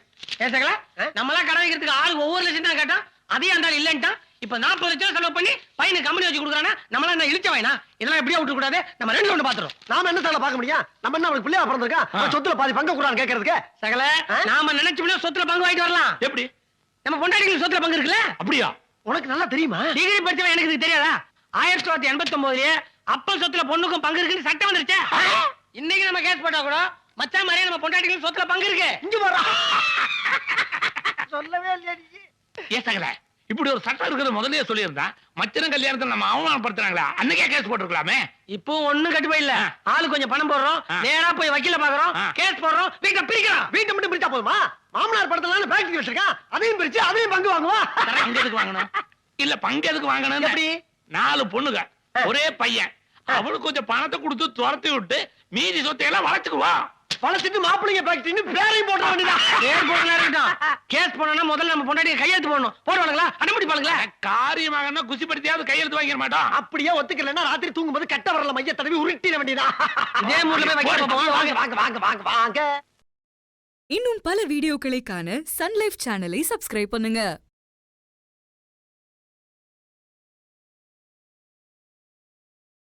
சகல நம்ம எல்லாம் கடை வைக்கிறதுக்கு ஆளு ஒவ்வொரு லட்சம் தான் கேட்டோம். அதே அந்த இல்லன்ட்டான். இப்ப 40 லட்சம் செலவு பண்ணி பையனுக்கு கம்பெனி வச்சு கொடுக்குறானா? நம்மளா என்ன இழுச்ச வாயினா? இதெல்லாம் எப்படியா விட்டு கூடாது. நம்ம 2 ஒன்று பாத்துறோம்.
நாம என்ன சார் பார்க்க முடியும்? நம்ம என்ன அவனுக்கு பிள்ளையா பிறந்திருக்கா? சொத்துல பாதி பங்கு கூடாது கேட்கறதுக்கு.
சகல நாம நினைச்சோம்னா சொத்துல பங்கு வாங்கிட்டு வரலாம்.
எப்படி?
நம்ம பொண்டாட்டிக்கு சொத்துல பங்கு இருக்குல்ல?
அப்படியா?
உனக்கு நல்லா தெரியுமா?
டிகிரி படிச்சவன் எனக்கு இது தெரியாதா? 1989 அப்பன் சொத்துல பொண்ணுக்கும் பங்கு இருக்குன்னு சட்டம் வந்துருச்சே. இன்னைக்கு நம்ம கேஸ் போட்டா கூட மச்சான் மாதிரியே நம்ம பொண்டாட்டிகளும் சொத்துல பங்கு இருக்கு.
இங்க வர சொல்லவே இல்லையா நீ?
ஏசகல இப்படி ஒரு சட்டம் இருக்கிறது முதல்லயே சொல்லியிருந்தா மச்சன கல்யாணத்தை நம்ம அவமானப்படுத்துறாங்களா அன்னைக்கே கேஸ் போட்டுருக்கலாமே.
இப்போ ஒண்ணும் கட்டுப்பா இல்ல. ஆளு கொஞ்சம் பணம் போடுறோம், நேரா போய் வக்கீல பாக்குறோம், கேஸ் போடுறோம், வீட்டை பிரிக்கிறோம்.
வீட்டை மட்டும் பிரிச்சா போதுமா? மாமனார் படத்துல ஃபேக்டரி வச்சிருக்கான், அதையும் பிரிச்சு அதையும் பங்கு வாங்குவா.
பங்கு எதுக்கு வாங்கணும்? இல்ல பங்கு எதுக்கு வாங்கணும்?
எப்படி?
4 பொண்ணுங்க ஒரே பையன், அவளுக்கு கொஞ்சம் பணத்தை கொடுத்து துரத்தி விட்டு மீதி சொத்தை எல்லாம் வளர்த்துக்குவா.
வளர்த்துட்டு மாப்பிள்ளைங்க ஃபேக்டரின்னு பேரையும் போட வேண்டியதா?
பேர் போடலாம் இருக்கட்டும். கேஸ் போடணும்னா முதல்ல நம்ம பொண்டாட்டியை கையெழுத்து போடணும். போடுவாங்களா? அனுமதி பாருங்களா?
காரியமாக குசிப்படுத்தியாவது கையெழுத்து வாங்கிட மாட்டோம்.
அப்படியே ஒத்துக்கலன்னா ராத்திரி தூங்கும்போது கட்ட வரல மைய தடவி உருட்டிட வேண்டியதா?
இதே மூட்ல போய் வக்கீல பாப்போம்.
வாங்க வாங்க வாங்க வாங்க வாங்க.
இன்னும் பல வீடியோக்களை காண சன் லைஃப் சேனலை சப்ஸ்கிரைப் பண்ணுங்க.